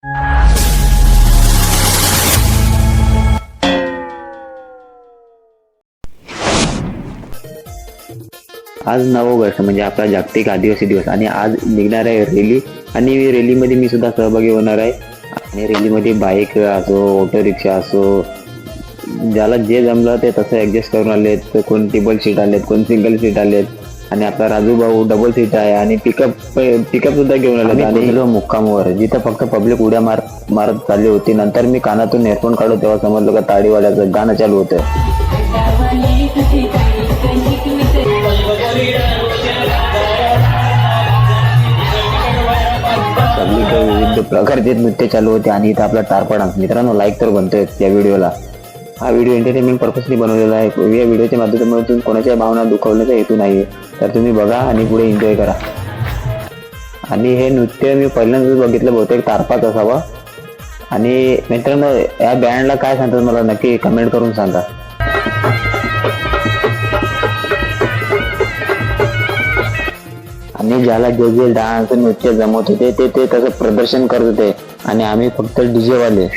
आज 9 ऑगस्ट म्हणजे आपला जागतिक आदिवासी दिवस आणि आज निघणार आहे रॅली आणि रॅलीमध्ये मी सुद्धा सहभागी होणार आहे. आणि रॅलीमध्ये बाईक असो, ऑटो रिक्षा असो, ज्याला जे जमलं ते तसं ॲडजस्ट करून आलेत. कोण टेबल सीट आलेत, कोण सिंगल सीट आलेत आणि आपला राजू भाऊ डबल सीट आहे आणि पिकअप सुद्धा घेऊन आले. आणि मुक्कामवर जिथं फक्त पब्लिक उड्या मारत चालली होती. नंतर मी कानातून हेडफोन काढलो तेव्हा समजलं का ताडीवाल्याचं गाणं चालू होतं. सगळीकडे विविध प्रकारचे नृत्य चालू होते आणि इथं आपला टारपा डान्स. मित्रांनो, लाईक तर बनतोय या व्हिडिओला. हा व्हिडिओ एंटरटेनमेंट पर्पजनी बनवलेला आहे. या व्हिडिओच्या माध्यमातून कोणाच्या भावना दुखवण्याचा हेतू नाही. तर तुम्ही बघा आणि पुढे एन्जॉय करा. आणि हे नृत्य मी पहिल्यांदाच बघितलं, बहुतेक टारपाच असावा. आणि मित्रांनो, या बँडला काय सांगतात मला नक्की कमेंट करून सांगा. आणि ज्याला जे जे डान्स नृत्य जमत होते ते तसं प्रदर्शन करत होते आणि आम्ही फक्त डीजे वाले.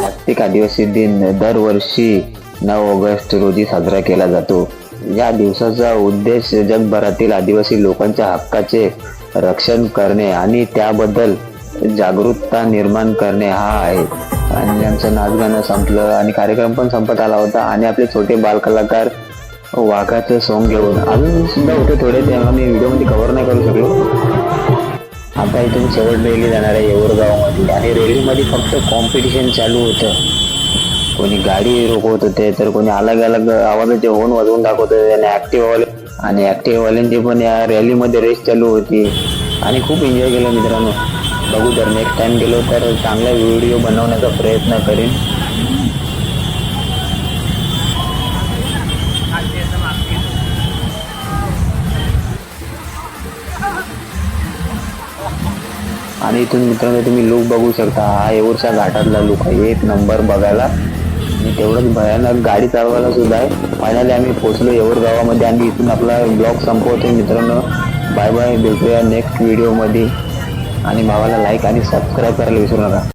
जागतिक आदिवासी दिन दरवर्षी 9 ऑगस्ट रोजी साजरा केला जातो. या दिवसाचा उद्देश जगभरातील आदिवासी लोकांच्या हक्काचे रक्षण करणे आणि त्याबद्दल जागरूकता निर्माण करणे हा आहे. आणि आमचं नाचगाणं संपलं आणि कार्यक्रम पण संपत आला होता. आणि आपले छोटे बालकलाकार वाघाचं सॉन्ग घेऊन अजून सुद्धा होते थोडे, तेव्हा मी व्हिडिओमध्ये कव्हर नाही करू शकलो. आता इथून शेवट रॅली जाणार आहे येऊरगावमध्ये. आणि रॅलीमध्ये फक्त कॉम्पिटिशन चालू होतं. कोणी गाडी रोखवत होते तर कोणी अलग अलग आवाजाचे हॉर्न वाजवून दाखवत होते. आणि ॲक्टिव्हवाल्यांची पण या रॅलीमध्ये रेस चालू होती आणि खूप एन्जॉय केलं मित्रांनो. बघू तर नेक्स्ट टाइम गेलो तर चांगला व्हिडिओ बनवण्याचा प्रयत्न करेन. आणि इथून मित्रांनो तुम्ही लुक बघू शकता. हा येऊरच्या घाटातला लुक आहे, एक नंबर बघायला. आणि तेवढंच भयानक गाडी चालवायला सुद्धा आहे. फायनली आम्ही पोहोचलो येऊर गावामध्ये आणि इथून आपला ब्लॉग संपवतोय मित्रांनो. बाय बाय, भेटूया नेक्स्ट व्हिडिओमध्ये. आणि भावाला लाईक आणि सबस्क्राईब करायला विसरू नका.